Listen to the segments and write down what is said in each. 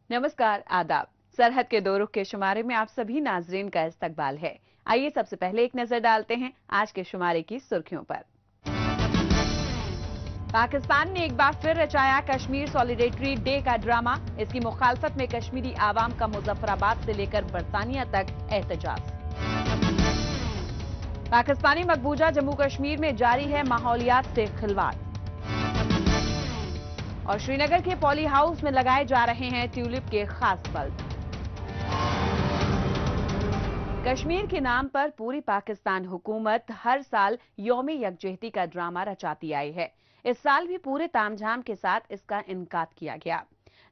नमस्कार, आदाब। सरहद के दो रुख के शुमारे में आप सभी नाजरीन का इस्तकबाल है। आइए सबसे पहले एक नजर डालते हैं आज के शुमारे की सुर्खियों पर। पाकिस्तान ने एक बार फिर रचाया कश्मीर सॉलिडेरिटी डे का ड्रामा। इसकी मुखालफत में कश्मीरी आवाम का मुजफ्फराबाद से लेकर बरतानिया तक एहतजाज। पाकिस्तानी मकबूजा जम्मू कश्मीर में जारी है माहौलियात से खिलवाड़। और श्रीनगर के पॉली हाउस में लगाए जा रहे हैं ट्यूलिप के खास बल्ब। कश्मीर के नाम पर पूरी पाकिस्तान हुकूमत हर साल यौम यकजहती का ड्रामा रचाती आई है। इस साल भी पूरे तामझाम के साथ इसका इनकाद किया गया।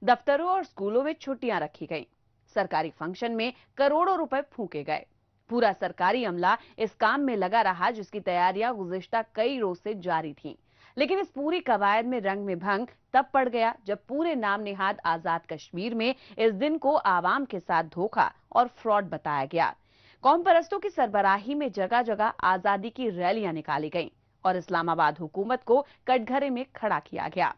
दफ्तरों और स्कूलों में छुट्टियां रखी गईं। सरकारी फंक्शन में करोड़ों रुपए फूके गए। पूरा सरकारी अमला इस काम में लगा रहा, जिसकी तैयारियां गुज़िश्ता कई रोज से जारी थीं। लेकिन इस पूरी कवायद में रंग में भंग तब पड़ गया जब पूरे नाम निहाद आजाद कश्मीर में इस दिन को आवाम के साथ धोखा और फ्रॉड बताया गया। कौम परस्तों की सरबराही में जगह जगह आजादी की रैलियां निकाली गईं और इस्लामाबाद हुकूमत को कटघरे में खड़ा किया गया।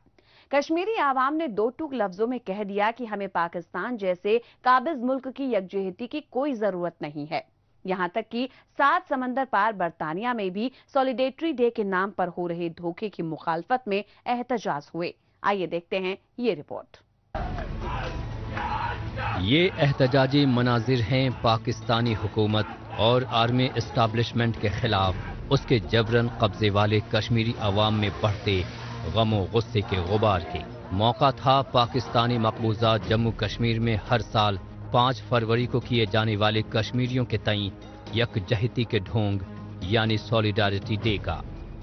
कश्मीरी आवाम ने दो टूक लफ्जों में कह दिया कि हमें पाकिस्तान जैसे काबिज मुल्क की यकजहती की कोई जरूरत नहीं है। यहां तक कि 7 समंदर पार बरतानिया में भी सॉलिडेरिटी डे के नाम पर हो रहे धोखे की मुखालफत में एहतजाज हुए। आइए देखते हैं ये रिपोर्ट। ये एहतजाजी मनाजिर हैं पाकिस्तानी हुकूमत और आर्मी एस्टाब्लिशमेंट के खिलाफ उसके जबरन कब्जे वाले कश्मीरी अवाम में बढ़ते गमो गुस्से के गुबार के। मौका था पाकिस्तानी मकबूजा जम्मू कश्मीर में हर साल 5 फरवरी को किए जाने वाले कश्मीरियों के तई यकजहती के ढोंग यानी सॉलिडारिटी डे का।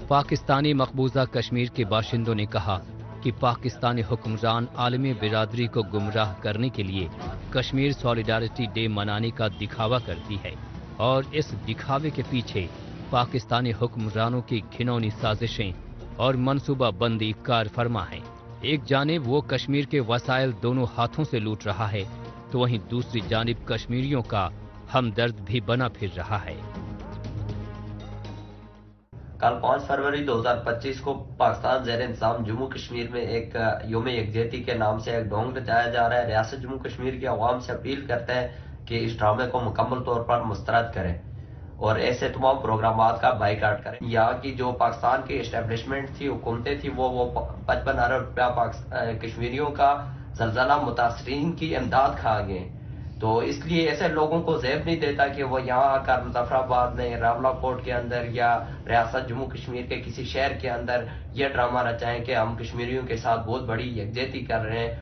पाकिस्तानी मकबूजा कश्मीर के बाशिंदों ने कहा कि पाकिस्तानी हुक्मरान आलमी बिरादरी को गुमराह करने के लिए कश्मीर सॉलिडारिटी डे मनाने का दिखावा करती है और इस दिखावे के पीछे पाकिस्तानी हुक्मरानों की घिनौनी साजिशें और मनसूबा बंदी कार फरमा है। एक जानिब वो कश्मीर के वसाइल दोनों हाथों से लूट रहा है, तो वहीं दूसरी जानिब कश्मीरियों का हमदर्द भी बना फिर रहा है। कल 5 फरवरी 2025 को पाकिस्तान ज़ेर इंतजाम जम्मू कश्मीर में एक यौम यकजहती के नाम से एक ढोंग रचाया जा रहा है। रियासत जम्मू कश्मीर की आवाम से अपील करता है कि इस ड्रामे को मुकम्मल तौर पर मुस्तरद करें और ऐसे तमाम प्रोग्रामात का बाइकाट करें। यहाँ की जो पाकिस्तान की एस्टेब्लिशमेंट थी, हुकूमतें थी, वो 55 अरब रुपया कश्मीरियों का ज़लज़ला मुतासरीन की इमदाद खा गए। तो इसलिए ऐसे लोगों को ज़ेब नहीं देता कि वो यहाँ आकर मुजफ्फराबाद में, रावलाकोट के अंदर या रियासत जम्मू कश्मीर के किसी शहर के अंदर ये ड्रामा रचाएं कि हम कश्मीरियों के साथ बहुत बड़ी यकजहती कर रहे हैं।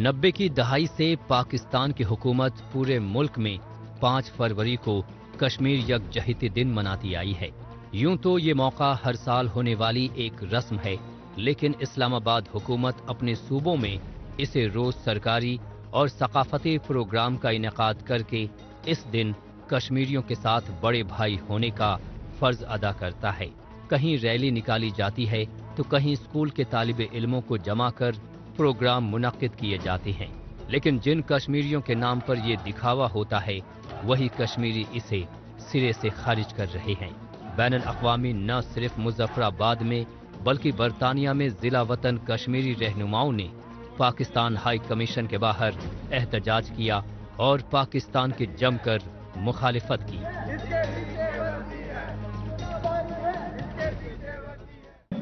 90 की दहाई से पाकिस्तान की हुकूमत पूरे मुल्क में 5 फरवरी को कश्मीर यकजहती दिन मनाती आई है। यूं तो ये मौका हर साल होने वाली एक रस्म है, लेकिन इस्लामाबाद हुकूमत अपने सूबों में इसे रोज सरकारी और सकाफती प्रोग्राम का इनेकाद करके इस दिन कश्मीरियों के साथ बड़े भाई होने का फर्ज अदा करता है। कहीं रैली निकाली जाती है तो कहीं स्कूल के तालिबे इल्मों को जमा कर प्रोग्राम मुनक्किद किए जाते हैं। लेकिन जिन कश्मीरियों के नाम पर ये दिखावा होता है, वही कश्मीरी इसे सिरे से खारिज कर रहे हैं। बैनुल अक़वामी न सिर्फ मुजफ्फराबाद में बल्कि बरतानिया में जिला वतन कश्मीरी रहनुमाओं ने पाकिस्तान हाई कमीशन के बाहर एहतजाज किया और पाकिस्तान की जमकर मुखालिफत की।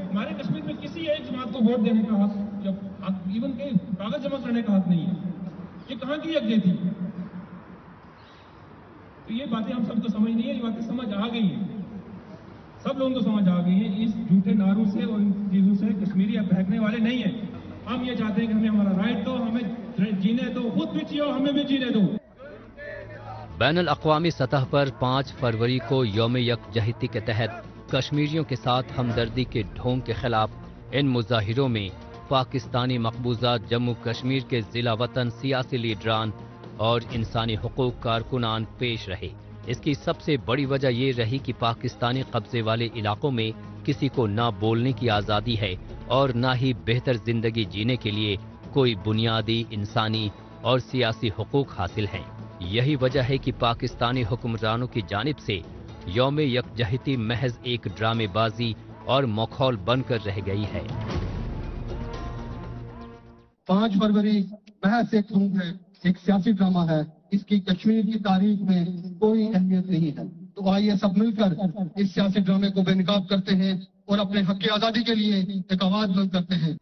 हमारे कश्मीर में किसी एक जमात को वोट देने का हक, इवन के कागज जमा करने का हक नहीं है। ये कहाँ की यकजहती है? तो ये बातें हम सबको समझ नहीं है, ये बातें समझ आ गई हैं, सब लोगों को समझ आ गई है। इस झूठे नारों से और इन चीजों से कश्मीरी अब बहकने वाले नहीं है। हम ये चाहते हैं कि हमें हमारा राइट दो, हमें जीने दो, खुद भी जियो, हमें भी जीने दो। बैनुल अक़वामी सतह पर 5 फरवरी को यौम यकजहती के तहत कश्मीरियों के साथ हमदर्दी के ढोंग के खिलाफ इन मुजाहिरों में पाकिस्तानी मकबूजा जम्मू कश्मीर के जिला वतन सियासी लीडरान और इंसानी हुकूक कारकुनान पेश रहे। इसकी सबसे बड़ी वजह ये रही कि पाकिस्तानी कब्जे वाले इलाकों में किसी को ना बोलने की आज़ादी है और ना ही बेहतर जिंदगी जीने के लिए कोई बुनियादी इंसानी और सियासी हुकूक हासिल हैं। यही वजह है कि पाकिस्तानी हुक्मरानों की जानिब से यौम यकजहती महज एक ड्रामेबाजी और मखौल बनकर रह गई है। 5 फरवरी महज एक ढोंग है, एक सियासी ड्रामा है। इसकी कश्मीर की तारीख में कोई अहमियत नहीं है। तो आइए सब मिलकर इस सियासी ड्रामे को बेनकाब करते हैं और अपने हक की आज़ादी के लिए एक आवाज बुलंद करते हैं।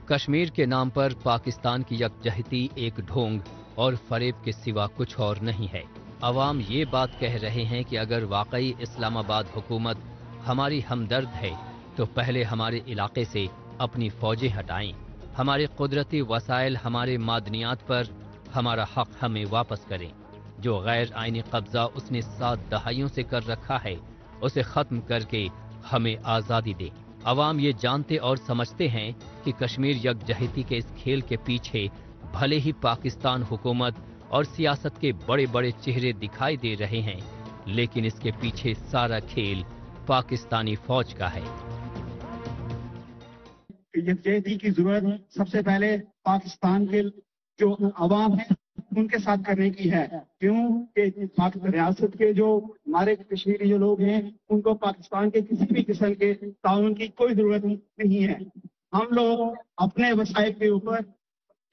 कश्मीर के नाम पर पाकिस्तान की यकजहती एक ढोंग और फरेब के सिवा कुछ और नहीं है। अवाम ये बात कह रहे हैं कि अगर वाकई इस्लामाबाद हुकूमत हमारी हमदर्द है तो पहले हमारे इलाके से अपनी फौजें हटाएं, हमारे कुदरती वसाइल, हमारे मादनियात पर हमारा हक हमें वापस करें। जो गैर आईनी कब्जा उसने 7 दहाइयों से कर रखा है उसे खत्म करके हमें आज़ादी दे। अवाम ये जानते और समझते हैं कि कश्मीर यकजहती के इस खेल के पीछे भले ही पाकिस्तान हुकूमत और सियासत के बड़े बड़े चेहरे दिखाई दे रहे हैं, लेकिन इसके पीछे सारा खेल पाकिस्तानी फौज का है। यकजहती की जरूरत सबसे पहले पाकिस्तान के जो अवाम है उनके साथ करने की है। क्यों कि रियासत के जो हमारे कश्मीरी जो लोग हैं उनको पाकिस्तान के किसी भी किस्म के ताउन की कोई जरूरत नहीं है। हम लोग अपने वसाइल के ऊपर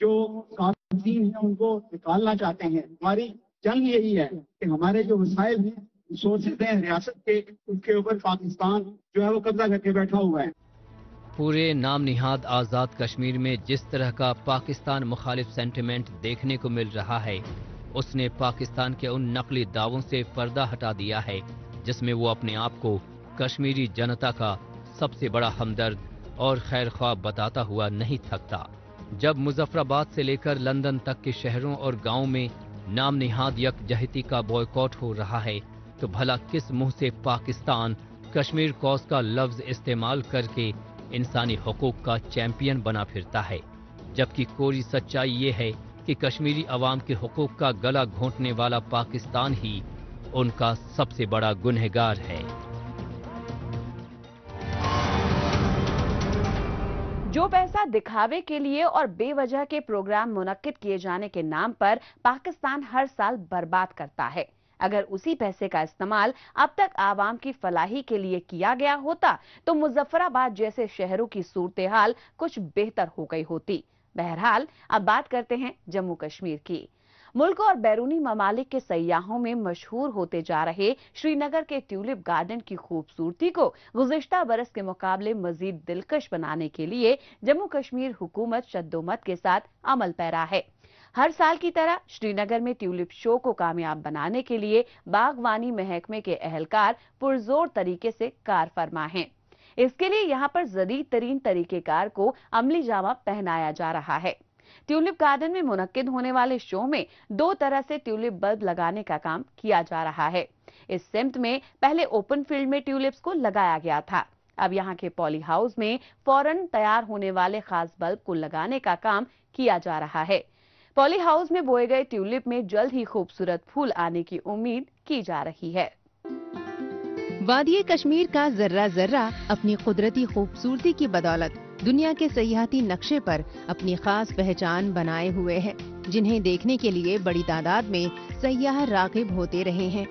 जो कानून है उनको निकालना चाहते हैं। हमारी जंग यही है कि हमारे जो वसाइल हैं, रिसोर्सेज हैं रियासत के, उसके ऊपर पाकिस्तान जो है वो कब्जा करके बैठा हुआ है। पूरे नाम निहाद आज़ाद कश्मीर में जिस तरह का पाकिस्तान मुखालिफ सेंटिमेंट देखने को मिल रहा है, उसने पाकिस्तान के उन नकली दावों से पर्दा हटा दिया है जिसमें वो अपने आप को कश्मीरी जनता का सबसे बड़ा हमदर्द और खैर ख्वाह बताता हुआ नहीं थकता। जब मुजफ्फराबाद से लेकर लंदन तक के शहरों और गांवों में नाम निहाद यकजहती का बॉयकॉट हो रहा है, तो भला किस मुंह से पाकिस्तान कश्मीर कॉज का लफ्ज इस्तेमाल करके इंसानी हुकूक का चैंपियन बना फिरता है, जबकि कोरी सच्चाई ये है कि कश्मीरी अवाम के हुकूक का गला घोंटने वाला पाकिस्तान ही उनका सबसे बड़ा गुनहगार है। जो पैसा दिखावे के लिए और बेवजह के प्रोग्राम मुनक्किद किए जाने के नाम पर पाकिस्तान हर साल बर्बाद करता है, अगर उसी पैसे का इस्तेमाल अब तक आवाम की फलाही के लिए किया गया होता तो मुजफ्फराबाद जैसे शहरों की सूरत-ए-हाल कुछ बेहतर हो गई होती। बहरहाल अब बात करते हैं जम्मू कश्मीर की। मुल्क और बैरूनी ममालिक के सयाहों में मशहूर होते जा रहे श्रीनगर के ट्यूलिप गार्डन की खूबसूरती को गुज़िश्ता बरस के मुकाबले मजीद दिलकश बनाने के लिए जम्मू कश्मीर हुकूमत शद्दोमत के साथ अमल पैरा है। हर साल की तरह श्रीनगर में ट्यूलिप शो को कामयाब बनाने के लिए बागवानी महकमे के अहलकार पुरजोर तरीके से कार फरमा हैं। इसके लिए यहां पर जदीद तरीन तरीकेकार को अमली जामा पहनाया जा रहा है। ट्यूलिप गार्डन में मुनक्किद होने वाले शो में 2 तरह से ट्यूलिप बल्ब लगाने का काम किया जा रहा है। इस सिमत में पहले ओपन फील्ड में ट्यूलिप्स को लगाया गया था, अब यहाँ के पॉली हाउस में फौरन तैयार होने वाले खास बल्ब को लगाने का काम किया जा रहा है। पॉली हाउस में बोए गए ट्यूलिप में जल्द ही खूबसूरत फूल आने की उम्मीद की जा रही है। वादिये कश्मीर का जर्रा जर्रा अपनी कुदरती खूबसूरती की बदौलत दुनिया के सयाहती नक्शे पर अपनी खास पहचान बनाए हुए है, जिन्हें देखने के लिए बड़ी तादाद में सयाह राग़िब होते रहे हैं।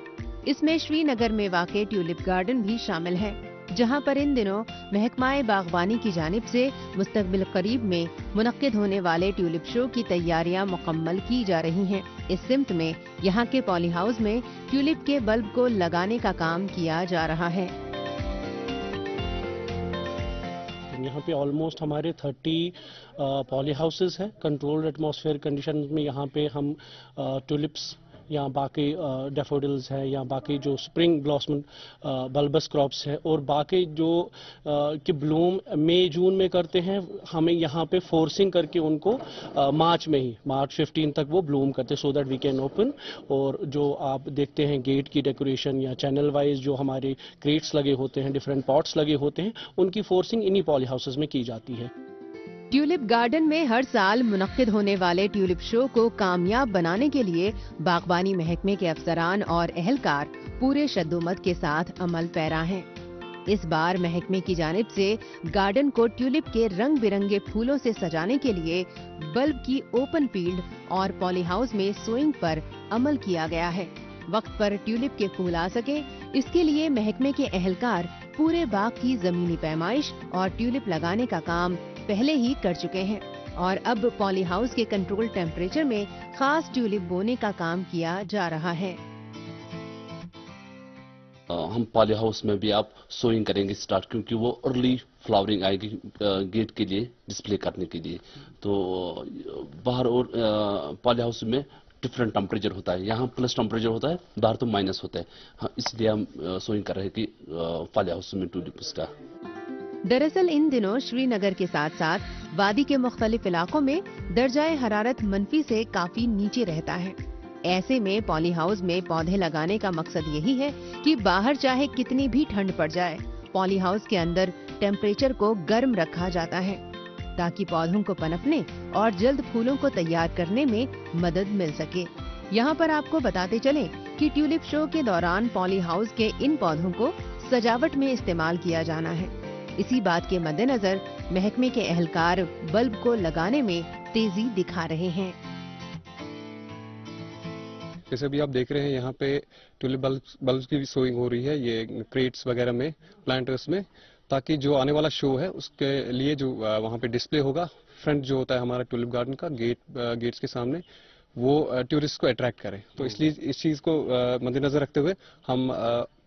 इसमें श्रीनगर में वाक़े ट्यूलिप गार्डन भी शामिल है, जहां पर इन दिनों महकमाए बागवानी की जानिब से मुस्तक़बिल करीब में मुनक्किद होने वाले ट्यूलिप शो की तैयारियां मुकम्मल की जा रही हैं। इस सिमत में यहां के पॉली हाउस में ट्यूलिप के बल्ब को लगाने का काम किया जा रहा है। यहाँ पे ऑलमोस्ट हमारे 30 पॉली हाउसेस हैं। कंट्रोल्ड एटमॉस्फेयर कंडीशन में यहाँ पे हम ट्यूलिप्स या बाकी डेफोडिल्स है या बाकी जो स्प्रिंग ब्लॉसम बल्बस क्रॉप्स है और बाकी जो कि ब्लूम मई जून में करते हैं, हमें यहाँ पे फोर्सिंग करके उनको मार्च में ही मार्च 15 तक वो ब्लूम करते हैं, so that we can open. और जो आप देखते हैं गेट की डेकोरेशन या चैनल वाइज जो हमारे क्रेट्स लगे होते हैं, डिफरेंट पॉट्स लगे होते हैं, उनकी फोर्सिंग इन्हीं पॉली हाउसेज में की जाती है। ट्यूलिप गार्डन में हर साल मुनक्किद होने वाले ट्यूलिप शो को कामयाब बनाने के लिए बागवानी महकमे के अफसरान और अहलकार पूरे शद्दोमत के साथ अमल पैरा हैं। इस बार महकमे की जानिब से गार्डन को ट्यूलिप के रंग बिरंगे फूलों से सजाने के लिए बल्ब की ओपन फील्ड और पॉली हाउस में सोइंग पर अमल किया गया है। वक्त पर ट्यूलिप के फूल आ सके, इसके लिए महकमे के अहलकार पूरे बाग की जमीनी पैमाइश और ट्यूलिप लगाने का काम पहले ही कर चुके हैं और अब पॉली हाउस के कंट्रोल टेम्परेचर में खास ट्यूलिप बोने का काम किया जा रहा है। हम पॉली हाउस में भी आप सोइंग करेंगे स्टार्ट, क्योंकि वो अर्ली फ्लावरिंग आएगी गेट के लिए डिस्प्ले करने के लिए। तो बाहर और पॉली हाउस में डिफरेंट टेम्परेचर होता है, यहाँ प्लस टेम्परेचर होता है, बाहर तो माइनस होता है। हाँ, इसलिए हम सोइंग कर रहे हैं कि पॉली हाउस में ट्यूलिप्स का। दरअसल इन दिनों श्रीनगर के साथ साथ वादी के मुख्तलिफ इलाकों में दर्जाए हरारत मनफी से काफी नीचे रहता है। ऐसे में पॉली हाउस में पौधे लगाने का मकसद यही है कि बाहर चाहे कितनी भी ठंड पड़ जाए, पॉली हाउस के अंदर टेम्परेचर को गर्म रखा जाता है ताकि पौधों को पनपने और जल्द फूलों को तैयार करने में मदद मिल सके। यहाँ पर आपको बताते चलें कि ट्यूलिप शो के दौरान पॉली हाउस के इन पौधों को सजावट में इस्तेमाल किया जाना है। इसी बात के मद्देनजर महकमे के एहलकार बल्ब को लगाने में तेजी दिखा रहे हैं। जैसे अभी आप देख रहे हैं यहाँ पे ट्यूलिप बल्ब की भी सोइंग हो रही है, ये क्रेट्स वगैरह में, प्लांटर्स में, ताकि जो आने वाला शो है उसके लिए जो वहाँ पे डिस्प्ले होगा, फ्रंट जो होता है हमारा ट्यूलिप गार्डन का गेट्स के सामने, वो टूरिस्ट को अट्रैक्ट करे। तो इसलिए इस चीज़ को मद्देनजर रखते हुए हम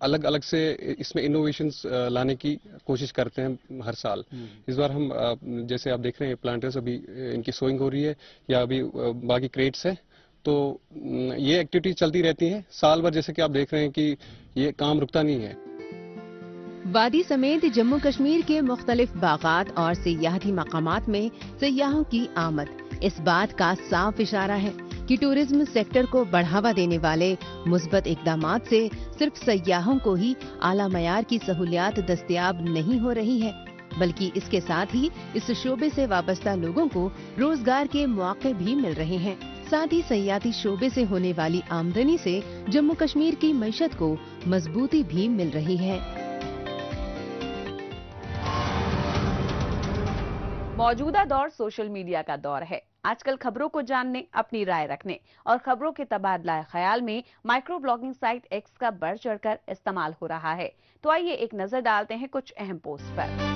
अलग अलग से इसमें इनोवेशंस लाने की कोशिश करते हैं हर साल। इस बार हम जैसे आप देख रहे हैं प्लांटर्स अभी इनकी सोइंग हो रही है, या अभी बाकी क्रेट्स है, तो ये एक्टिविटी चलती रहती है साल भर। जैसे कि आप देख रहे हैं कि ये काम रुकता नहीं है। वादी समेत जम्मू कश्मीर के मुख्तलिफ बागात और सियाहती मकामात में सयाहों की आमद इस बात का साफ इशारा है कि टूरिज्म सेक्टर को बढ़ावा देने वाले मुस्बत इकदामात से सिर्फ सयाहों को ही आला मयार की सहूलियात दस्तयाब नहीं हो रही है, बल्कि इसके साथ ही इस शोबे से वाबस्ता लोगों को रोजगार के मौके भी मिल रहे हैं। साथ ही सयाहती शोबे से होने वाली आमदनी से जम्मू कश्मीर की मईशत को मजबूती भी मिल रही है। मौजूदा दौर सोशल मीडिया का दौर है। आजकल खबरों को जानने, अपनी राय रखने और खबरों के तबादला ख्याल में माइक्रो ब्लॉगिंग साइट एक्स का बढ़ चढ़कर इस्तेमाल हो रहा है। तो आइए एक नजर डालते हैं कुछ अहम पोस्ट पर।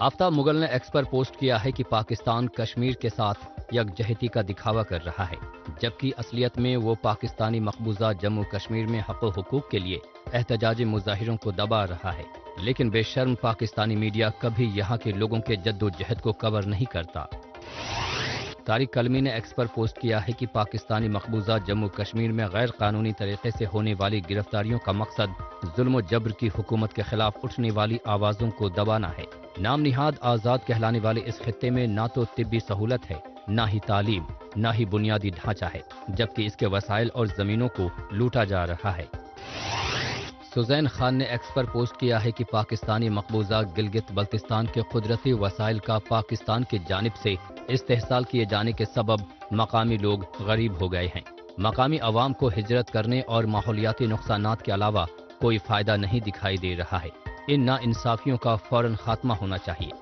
आफ्ताब मुगल ने एक्स पर पोस्ट किया है कि पाकिस्तान कश्मीर के साथ यकजहती का दिखावा कर रहा है, जबकि असलियत में वो पाकिस्तानी मकबूजा जम्मू कश्मीर में हक व हुकूक के लिए एहतजाजी मुजाहिरों को दबा रहा है। लेकिन बेशर्म पाकिस्तानी मीडिया कभी यहाँ के लोगों के जद्दोजहद को कवर नहीं करता। तारिक कलमी ने एक्स पर पोस्ट किया है कि पाकिस्तानी मकबूजा जम्मू कश्मीर में गैर कानूनी तरीके से होने वाली गिरफ्तारियों का मकसद जुल्म जबर की हुकूमत के खिलाफ उठने वाली आवाजों को दबाना है। नाम निहाद आजाद कहलाने वाले इस खित्ते में ना तो तिब्बी सहूलत है, ना ही तालीम, ना ही बुनियादी ढांचा है, जबकि इसके वसाइल और जमीनों को लूटा जा रहा है। सुजैन खान ने एक्स पर पोस्ट किया है कि पाकिस्तानी मकबूजा गिलगित बल्तिस्तान के कुदरती वसाइल का पाकिस्तान की जानिब से इस्तेहसाल किए जाने के सबब मकामी लोग गरीब हो गए हैं। मकामी अवाम को हिजरत करने और माहौलियाती नुकसानात के अलावा कोई फायदा नहीं दिखाई दे रहा है। इन नाइंसाफियों का फौरन खात्मा होना चाहिए।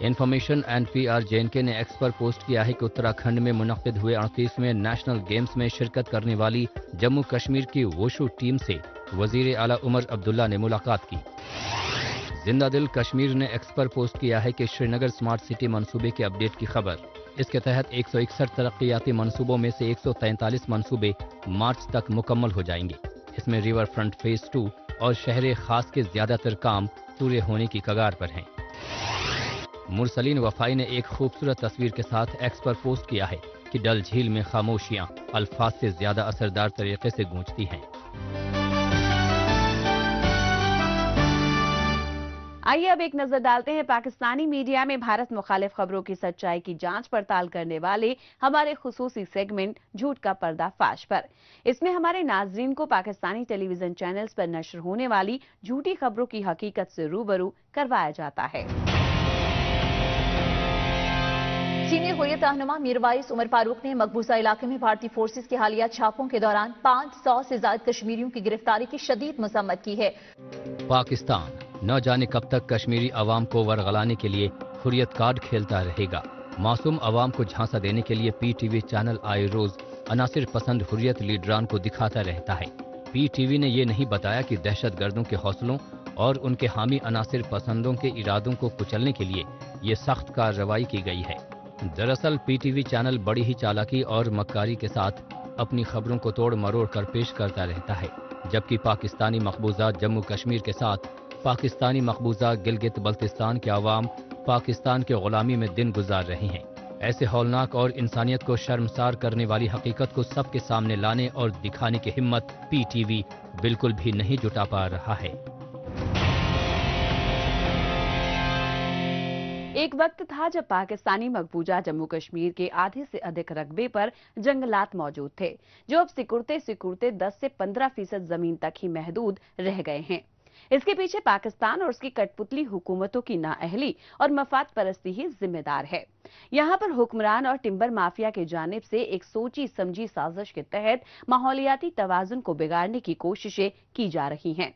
इन्फॉर्मेशन एंड PR JNK ने एक्स पर पोस्ट किया है कि उत्तराखंड में मुनक्किद हुए 38वें नेशनल गेम्स में शिरकत करने वाली जम्मू कश्मीर की वुशु टीम से वजीर आला उमर अब्दुल्ला ने मुलाकात की। जिंदा दिल कश्मीर ने एक्स पर पोस्ट किया है कि श्रीनगर स्मार्ट सिटी मंसूबे के अपडेट की खबर। इसके तहत 161 तरक्याती मंसूबों में से 143 मंसूबे मार्च तक मुकम्मल हो जाएंगे। इसमें रिवर फ्रंट फेज 2 और शहर खास के ज्यादातर काम पूरे होने की कगार पर हैं। मुरसलीन वफाई ने एक खूबसूरत तस्वीर के साथ एक्स पर पोस्ट किया है कि डल झील में खामोशियां अल्फाज से ज्यादा असरदार तरीके से गूंजती हैं। आइए अब एक नजर डालते हैं पाकिस्तानी मीडिया में भारत मुखालिफ खबरों की सच्चाई की जांच पड़ताल करने वाले हमारे खुसूसी सेगमेंट झूठ का पर्दाफाश पर। इसमें हमारे नाजरीन को पाकिस्तानी टेलीविजन चैनल्स पर नश्र होने वाली झूठी खबरों की हकीकत से रूबरू करवाया जाता है। चीनी हुर्रियत रहनुमा मीरवाइस उमर फारूक ने मकबूजा इलाके में भारतीय फोर्सेस के हालिया छापों के दौरान 500 से ज्यादा कश्मीरियों की गिरफ्तारी की शदीद मजम्मत की है। पाकिस्तान न जाने कब तक कश्मीरी अवाम को वरगलाने के लिए हुर्रियत कार्ड खेलता रहेगा। मासूम अवाम को झांसा देने के लिए PTV चैनल आए रोज अनासिर पसंद हुर्रियत लीडरान को दिखाता रहता है। PTV ने ये नहीं बताया कि दहशत गर्दों के हौसलों और उनके हामी अनासिर पसंदों के इरादों को कुचलने के लिए ये सख्त कार्रवाई की गई है। दरअसल पीटीवी चैनल बड़ी ही चालाकी और मक्कारी के साथ अपनी खबरों को तोड़ मरोड़ कर पेश करता रहता है, जबकि पाकिस्तानी मकबूजा जम्मू कश्मीर के साथ पाकिस्तानी मकबूजा गिलगित बल्तिस्तान के अवाम पाकिस्तान के गुलामी में दिन गुजार रहे हैं। ऐसे हौलनाक और इंसानियत को शर्मसार करने वाली हकीकत को सबके सामने लाने और दिखाने की हिम्मत पीटीवी बिल्कुल भी नहीं जुटा पा रहा है। एक वक्त था जब पाकिस्तानी मकबूजा जम्मू कश्मीर के आधे से अधिक रकबे पर जंगलात मौजूद थे, जो अब सिकुड़ते सिकुड़ते 10 से 15% जमीन तक ही महदूद रह गए हैं। इसके पीछे पाकिस्तान और उसकी कठपुतली हुकूमतों की नाअहली और मफाद परस्ती ही जिम्मेदार है। यहाँ पर हुक्मरान और टिम्बर माफिया की जानिब से एक सोची समझी साजिश के तहत माहौलियाती तवाजुन को बिगाड़ने की कोशिशें की जा रही हैं।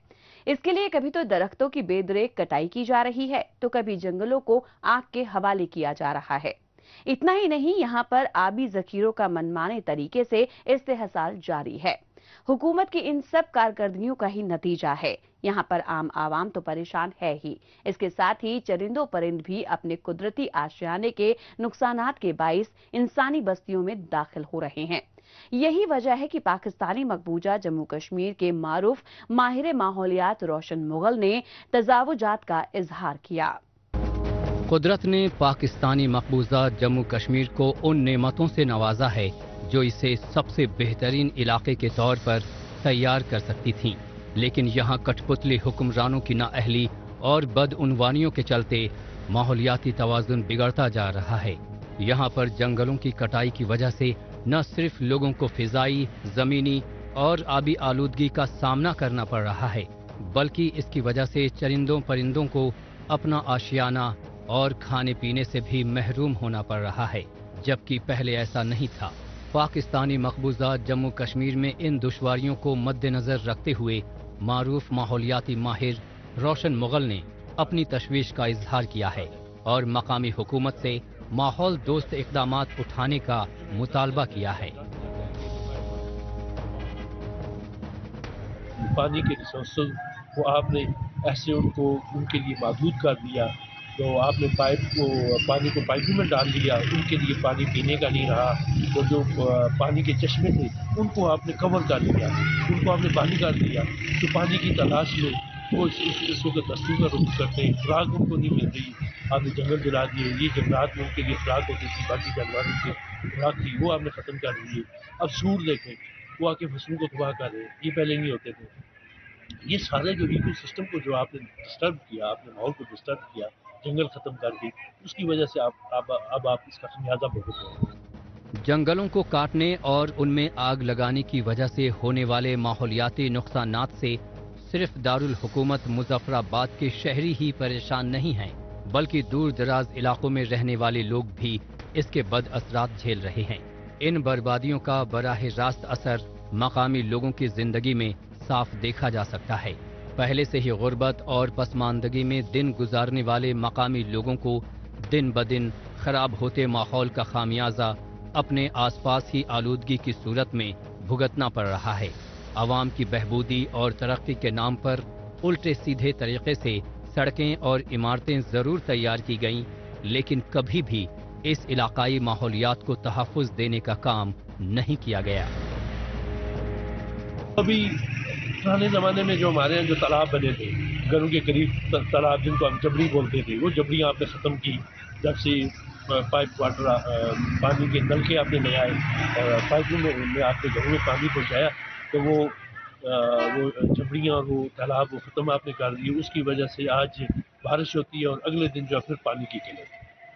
इसके लिए कभी तो दरख्तों की बेदरेक कटाई की जा रही है, तो कभी जंगलों को आग के हवाले किया जा रहा है। इतना ही नहीं, यहाँ पर आबी जखीरों का मनमाने तरीके से इस्तेहसाल जारी है। हुकूमत की इन सब कारकर्दगियों का ही नतीजा है। यहाँ पर आम आवाम तो परेशान है ही, इसके साथ ही चरिंदों परिंद भी अपने कुदरती आशियाने के नुकसानात के बाइस इंसानी बस्तियों में दाखिल हो रहे हैं। यही वजह है कि पाकिस्तानी मकबूजा जम्मू कश्मीर के मारूफ माहिर माहौलियात रोशन मुगल ने तजावुजात का इजहार किया। कुदरत ने पाकिस्तानी मकबूजा जम्मू कश्मीर को उन नेमतों से नवाजा है जो इसे सबसे बेहतरीन इलाके के तौर पर तैयार कर सकती थीं, लेकिन यहाँ कठपुतली हुक्मरानों की नाअहली और बदउनवानियों के चलते माहौलियाती तवाजुन बिगड़ता जा रहा है। यहाँ पर जंगलों की कटाई की वजह से न सिर्फ लोगों को फिजाई, जमीनी और आबी आलूदगी का सामना करना पड़ रहा है, बल्कि इसकी वजह से चरिंदों परिंदों को अपना आशियाना और खाने पीने से भी महरूम होना पड़ रहा है, जबकि पहले ऐसा नहीं था। पाकिस्तानी मकबूजा जम्मू कश्मीर में इन दुश्वारियों को मद्देनजर रखते हुए मारूफ माहौलियाती माहिर रोशन मुगल ने अपनी तशवीश का इजहार किया है और मकामी हुकूमत से माहौल दोस्त इक़दामात उठाने का मुतालबा किया है। पानी के रिसोर्सेज को आपने ऐसे उनके लिए महदूद कर दिया, तो आपने पानी को पाइपों में डाल दिया, उनके लिए पानी पीने का नहीं रहा। तो जो पानी के चश्मे थे उनको आपने कवर कर दिया, उनको आपने पानी कर दिया। तो पानी की तलाश में वो इस वक्त दस्तू का रुख करते हैं, खुराक उनको नहीं मिल रही। आपने जंगल जला दिए, ये जंगलात में उनके लिए खुराक होती थी, बाकी जानवरों की खुराक थी, वो आपने ख़त्म कर दिए। अब सूर देखें, वो आके फसलों को तबाह कर रहे हैं, ये पहले नहीं होते थे। ये सारे जो इको सिस्टम को जो आपने डिस्टर्ब किया, आपने माहौल को डिस्टर्ब किया, जंगल खत्म कर दी, उसकी वजह से अब आप इसका खमियाजा भुगत रहे हैं। जंगलों को काटने और उनमें आग लगाने की वजह से होने वाले माहौलियाती नुकसानात से सिर्फ दारुल हुकूमत मुजफ्फराबाद के शहरी ही परेशान नहीं हैं, बल्कि दूर दराज इलाकों में रहने वाले लोग भी इसके बद असरात झेल रहे हैं। इन बर्बादियों का बराह रास्त असर मकामी लोगों की जिंदगी में साफ देखा जा सकता है। पहले से ही गुर्बत और पसमानदगी में दिन गुजारने वाले मकामी लोगों को दिन ब दिन खराब होते माहौल का खामियाजा अपने आसपास ही आलूदगी की सूरत में भुगतना पड़ रहा है। आवाम की बहबूदी और तरक्की के नाम पर उल्टे सीधे तरीके से सड़कें और इमारतें जरूर तैयार की गईं, लेकिन कभी भी इस इलाकाई माहौलियात को तहफ़्फ़ुज़ देने का काम नहीं किया गया। अभी पुराने ज़माने में जो हमारे यहाँ जो तालाब बने थे, घरों के करीब तालाब जिनको हम जबड़ी बोलते थे, वो जबड़ियाँ आपने ख़त्म की। जब से पाइप वाटर पानी के नलके आपने लगाए और पाइपों में आपने घरों में पानी पहुँचाया, तो वो जबड़ियाँ और वो तालाब वो ख़त्म आपने कर दिए। उसकी वजह से आज बारिश होती है और अगले दिन जो फिर पानी की किल्लत,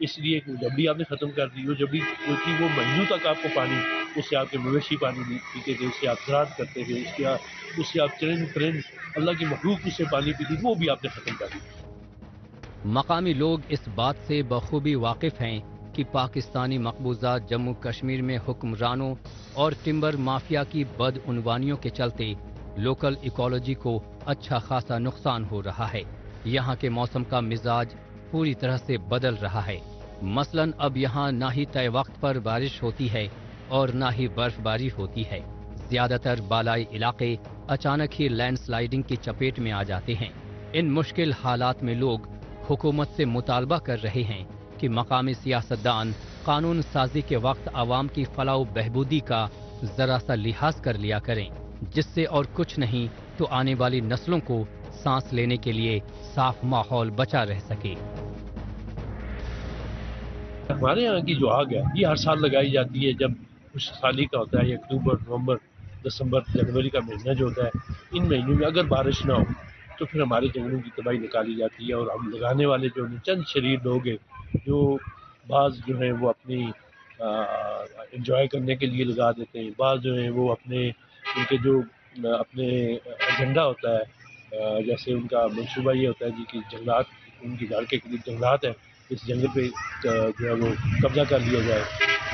इसलिए वो जबड़ी आपने ख़त्म कर दी। वो जबड़ी होती वो महीनों तक आपको पानी, उससे आपके मवेशी पानी पीते थे, उससे आप ज़राअत करते थे, उससे आप चरिंद अल्लाह की मखलूक उससे पानी पीती, वो भी आपने ख़त्म कर दी। मकामी लोग इस बात से बखूबी वाकिफ हैं कि पाकिस्तानी मकबूजा जम्मू कश्मीर में हुक्मरानों और टिम्बर माफिया की बदउनवानियों के चलते लोकल इकोलॉजी को अच्छा खासा नुकसान हो रहा है। यहाँ के मौसम का मिजाज पूरी तरह से बदल रहा है। मसलन अब यहाँ ना ही तय वक्त पर बारिश होती है और ना ही बर्फबारी होती है। ज्यादातर बालाई इलाके अचानक ही लैंडस्लाइडिंग की चपेट में आ जाते हैं। इन मुश्किल हालात में लोग हुकूमत से मुतालबा कर रहे हैं कि मकामी सियासतदान कानून साजी के वक्त आवाम की फलाह बहबूदी का जरा सा लिहाज कर लिया करें, जिससे और कुछ नहीं तो आने वाली नस्लों को सांस लेने के लिए साफ माहौल बचा रह सके। हमारे यहाँ की जो आग है ये हर साल लगाई जाती है जब खुशहाली का होता है, ये अक्टूबर, नवंबर, दिसंबर, जनवरी का महीना जो होता है, इन महीनों में अगर बारिश ना हो तो फिर हमारे जंगलों की तबाही निकाली जाती है। और हम लगाने वाले जो चंद शरीर लोग हैं, जो बाज़ जो हैं वो अपनी एंजॉय करने के लिए लगा देते हैं, बाज़ जो हैं वो अपने उनके जो अपने एजेंडा होता है, जैसे उनका मंसूबा ये होता है जी कि जंगलात, उनकी घर के करीब जंगलात हैं, इस जंगल पे जो है वो कब्जा कर लिया जाए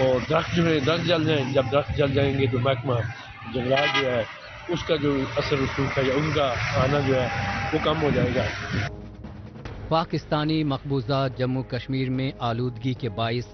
और दरख्त जो है दरख्त जल जाएँ। जब दरख्त जल जाएंगे तो महकमा जंगलात जो है उसका जो असर रसूख है या उनका आना जो है वो कम हो जाएगा। पाकिस्तानी मकबूजा जम्मू कश्मीर में आलूदगी के बाइस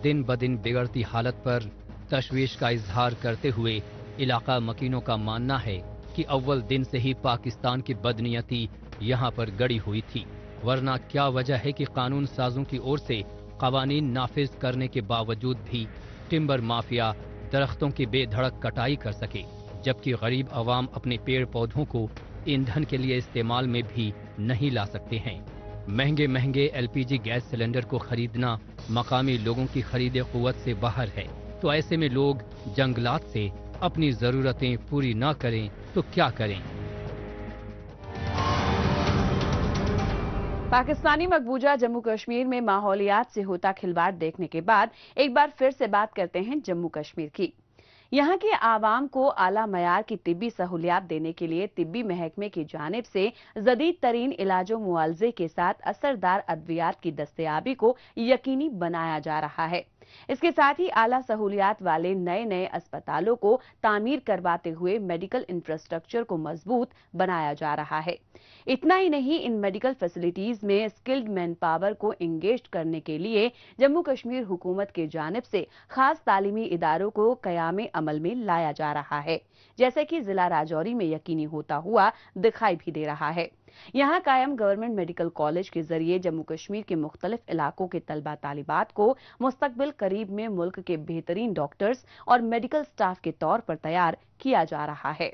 दिन ब दिन बिगड़ती हालत पर तशवीश का इजहार करते हुए इलाका मकीनों का मानना है कि अव्वल दिन से ही पाकिस्तान की बदनीयती यहाँ पर गड़ी हुई थी, वरना क्या वजह है कि कानून साजों की ओर से कवानीन नाफिज करने के बावजूद भी टिम्बर माफिया दरख्तों की बेधड़क कटाई कर सके, जबकि गरीब अवाम अपने पेड़ पौधों को ईंधन के लिए इस्तेमाल में भी नहीं ला सकते हैं। महंगे महंगे LPG गैस सिलेंडर को खरीदना मकामी लोगों की खरीदे कुव्वत से बाहर है, तो ऐसे में लोग जंगलात से अपनी जरूरतें पूरी न करें तो क्या करें। पाकिस्तानी मकबूजा जम्मू कश्मीर में माहौलियात से होता खिलवाड़ देखने के बाद एक बार फिर से बात करते हैं जम्मू कश्मीर की। यहाँ की आवाम को आला मयार की तिब्बी सहूलियात देने के लिए तिब्बी महकमे की जानिब से जदीद तरीन इलाजों मुआवजे के साथ असरदार अद्वियात की दस्तयाबी को यकीनी बनाया जा रहा है। इसके साथ ही आला सहूलियात वाले नए नए अस्पतालों को तामीर करवाते हुए मेडिकल इंफ्रास्ट्रक्चर को मजबूत बनाया जा रहा है। इतना ही नहीं, इन मेडिकल फैसिलिटीज में स्किल्ड मैन पावर को इंगेज करने के लिए जम्मू कश्मीर हुकूमत की जानिब से खास तालीमी इदारों को कयाम अमल में लाया जा रहा है, जैसे कि जिला राजौरी में यकीनी होता हुआ दिखाई भी दे रहा है। यहाँ कायम गवर्नमेंट मेडिकल कॉलेज के जरिए जम्मू कश्मीर के मुख्तलिफ इलाकों के तलबा तालिबात को मुस्तकबिल करीब में मुल्क के बेहतरीन डॉक्टर्स और मेडिकल स्टाफ के तौर पर तैयार किया जा रहा है।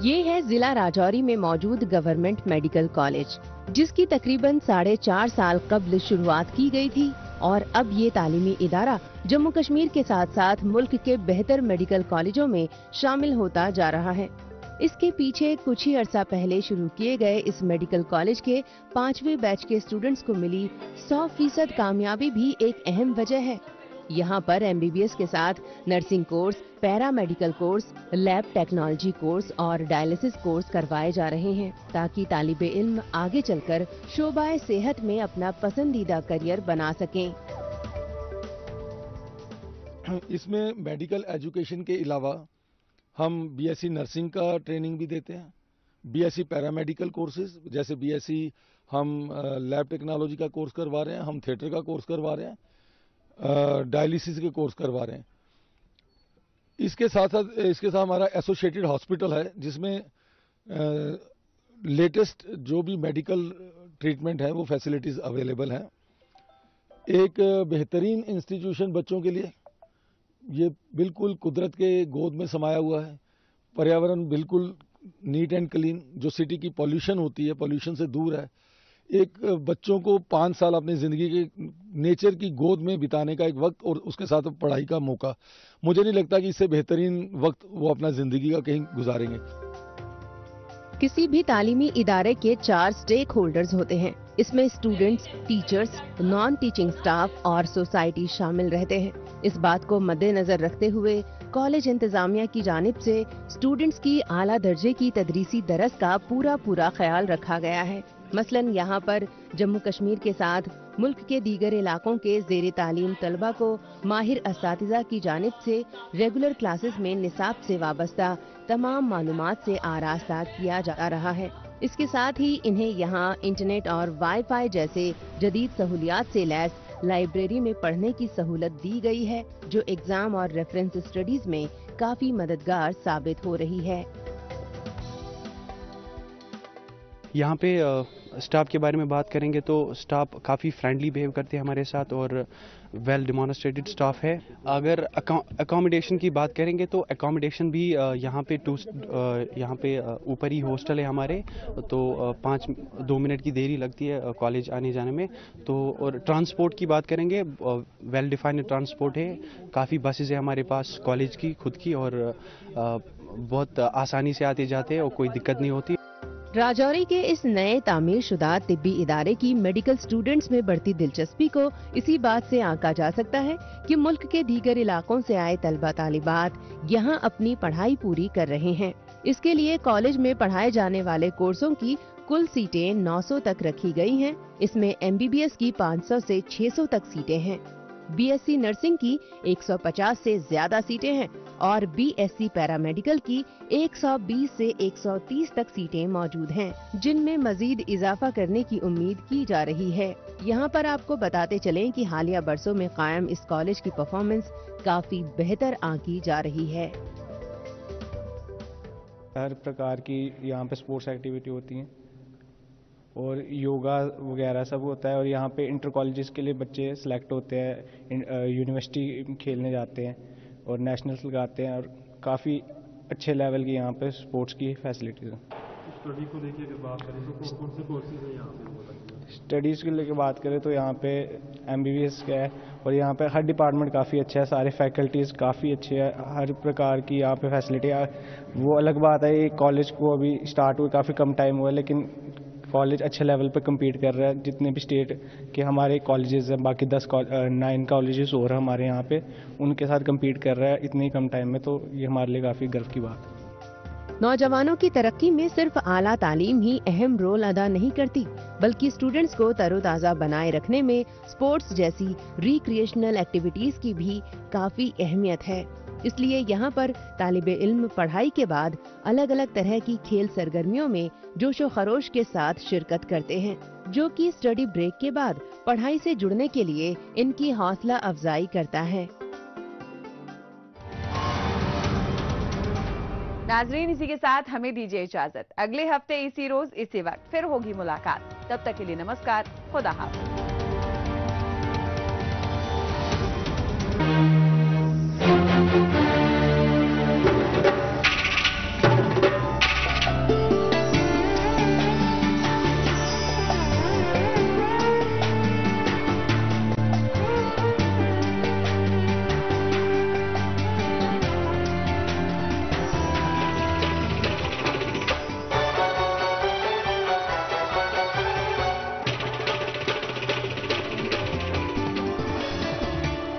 ये है जिला राजौरी में मौजूद गवर्नमेंट मेडिकल कॉलेज, जिसकी तकरीबन 4.5 साल कबल शुरुआत की गई थी और अब ये तालीमी इदारा जम्मू कश्मीर के साथ साथ मुल्क के बेहतर मेडिकल कॉलेजों में शामिल होता जा रहा है। इसके पीछे कुछ ही अरसा पहले शुरू किए गए इस मेडिकल कॉलेज के 5वें बैच के स्टूडेंट्स को मिली 100% कामयाबी भी एक अहम वजह है। यहाँ पर MBBS के साथ nursing course, para medical course, lab technology course और डायलिसिस कोर्स करवाए जा रहे हैं, ताकि तालिबे इल्म आगे चलकर शोबाए सेहत में अपना पसंदीदा करियर बना सकें। इसमें मेडिकल एजुकेशन के अलावा हम BSc नर्सिंग का ट्रेनिंग भी देते हैं, BSc पैरामेडिकल कोर्सेज, जैसे BSc हम लैब टेक्नोलॉजी का कोर्स करवा रहे हैं, हम थिएटर का कोर्स करवा रहे हैं, डायलिसिस के कोर्स करवा रहे हैं। इसके साथ हमारा एसोसिएटेड हॉस्पिटल है, जिसमें लेटेस्ट जो भी मेडिकल ट्रीटमेंट है वो फैसिलिटीज अवेलेबल हैं। एक बेहतरीन इंस्टीट्यूशन बच्चों के लिए, ये बिल्कुल कुदरत के गोद में समाया हुआ है। पर्यावरण बिल्कुल नीट एंड क्लीन, जो सिटी की पॉल्यूशन होती है, पॉल्यूशन से दूर है। एक बच्चों को 5 साल अपनी जिंदगी के नेचर की गोद में बिताने का एक वक्त और उसके साथ पढ़ाई का मौका, मुझे नहीं लगता कि इससे बेहतरीन वक्त वो अपना जिंदगी का कहीं गुजारेंगे। किसी भी तालीमी इदारे के 4 स्टेक होल्डर्स होते हैं। इसमें students, teachers, non teaching staff और सोसाइटी शामिल रहते हैं। इस बात को मद्देनजर रखते हुए कॉलेज इंतजामिया की जानिब से स्टूडेंट्स की आला दर्जे की तदरीसी दरस का पूरा ख्याल रखा गया है। मसलन यहाँ पर जम्मू कश्मीर के साथ मुल्क के दीगर इलाकों के ज़ेरे तालीम तलबा को माहिर असातिज़ा की जानिब से रेगुलर क्लासेस में निसाब से वाबस्ता तमाम मालूमात से आरास्ता किया जा रहा है। इसके साथ ही इन्हें यहाँ इंटरनेट और वाईफाई जैसे जदीद सहूलियात से लैस लाइब्रेरी में पढ़ने की सहूलत दी गई है, जो एग्जाम और रेफरेंस स्टडीज में काफी मददगार साबित हो रही है। यहाँ पे स्टाफ के बारे में बात करेंगे तो स्टाफ काफ़ी फ्रेंडली बिहेव करते हैं हमारे साथ और वेल डेमोन्स्ट्रेटेड स्टाफ है। अगर अकोमोडेशन की बात करेंगे तो अकोमोडेशन भी यहाँ पे ऊपर ही हॉस्टल है हमारे, तो 2 मिनट की देरी लगती है कॉलेज आने जाने में। तो और ट्रांसपोर्ट की बात करेंगे, वेल डिफाइंड ट्रांसपोर्ट है, काफ़ी बसेज है हमारे पास कॉलेज की खुद की, और बहुत आसानी से आते जाते हैं और कोई दिक्कत नहीं होती। राजौरी के इस नए तामीर शुदा तिब्बी इदारे की मेडिकल स्टूडेंट्स में बढ़ती दिलचस्पी को इसी बात से आंका जा सकता है कि मुल्क के दीगर इलाकों से आए तलबा तालिबात यहाँ अपनी पढ़ाई पूरी कर रहे हैं। इसके लिए कॉलेज में पढ़ाए जाने वाले कोर्सों की कुल सीटें 900 तक रखी गई हैं। इसमें MBBS की 500 से 600 तक सीटें हैं, BSc नर्सिंग की 150 से ज्यादा सीटें हैं और BSc पैरामेडिकल की 120 से 130 तक सीटें मौजूद हैं, जिनमें मजीद इजाफा करने की उम्मीद की जा रही है। यहाँ पर आपको बताते चलें कि हालिया बरसों में कायम इस कॉलेज की परफॉर्मेंस काफी बेहतर आंकी जा रही है। हर प्रकार की यहाँ पे स्पोर्ट्स एक्टिविटी होती हैं और योगा वगैरह सब होता है, और यहाँ पे इंटर कॉलेजेस के लिए बच्चे सेलेक्ट होते हैं, यूनिवर्सिटी खेलने जाते हैं और नेशनल्स लगाते हैं, और काफ़ी अच्छे लेवल की यहाँ पे स्पोर्ट्स की फैसिलिटीज़ हैं। स्टडी को लेके अगर बात करें तो कौन से कोर्सेज हैं यहाँ पे? स्टडीज़ को लेके बात करें तो यहाँ पे MBBS का है, और यहाँ पे हर डिपार्टमेंट काफ़ी अच्छा है, सारे फैकल्टीज़ काफ़ी अच्छे हैं, हर प्रकार की यहाँ पे फैसिलिटी है। वो अलग बात है, ये कॉलेज को अभी स्टार्ट हुए काफ़ी कम टाइम हुआ है, लेकिन कॉलेज अच्छे लेवल पे compete कर रहा है। जितने भी स्टेट के हमारे कॉलेजेस हैं, बाकी 9 कॉलेजेस और हमारे यहाँ पे, उनके साथ compete कर रहा है इतने ही कम टाइम में, तो ये हमारे लिए काफ़ी गर्व की बात है। नौजवानों की तरक्की में सिर्फ आला तालीम ही अहम रोल अदा नहीं करती, बल्कि स्टूडेंट्स को तरोताज़ा बनाए रखने में स्पोर्ट्स जैसी रिक्रिएशनल एक्टिविटीज की भी काफी अहमियत है। इसलिए यहाँ पर तालिबे इल्म पढ़ाई के बाद अलग अलग तरह की खेल सरगर्मियों में जोशो खरोश के साथ शिरकत करते हैं, जो कि स्टडी ब्रेक के बाद पढ़ाई से जुड़ने के लिए इनकी हौसला अफजाई करता है। नाजरीन, इसी के साथ हमें दीजिए इजाजत। अगले हफ्ते इसी रोज इसी वक्त फिर होगी मुलाकात। तब तक के लिए नमस्कार, खुदा हाफिज।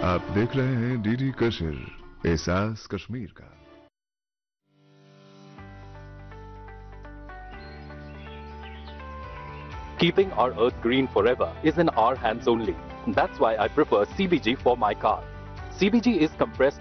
आप देख रहे हैं DD कश्मीर, एहसास कश्मीर का। Keeping our earth green forever is in our hands only. That's why I prefer CBG for my car. CBG is compressed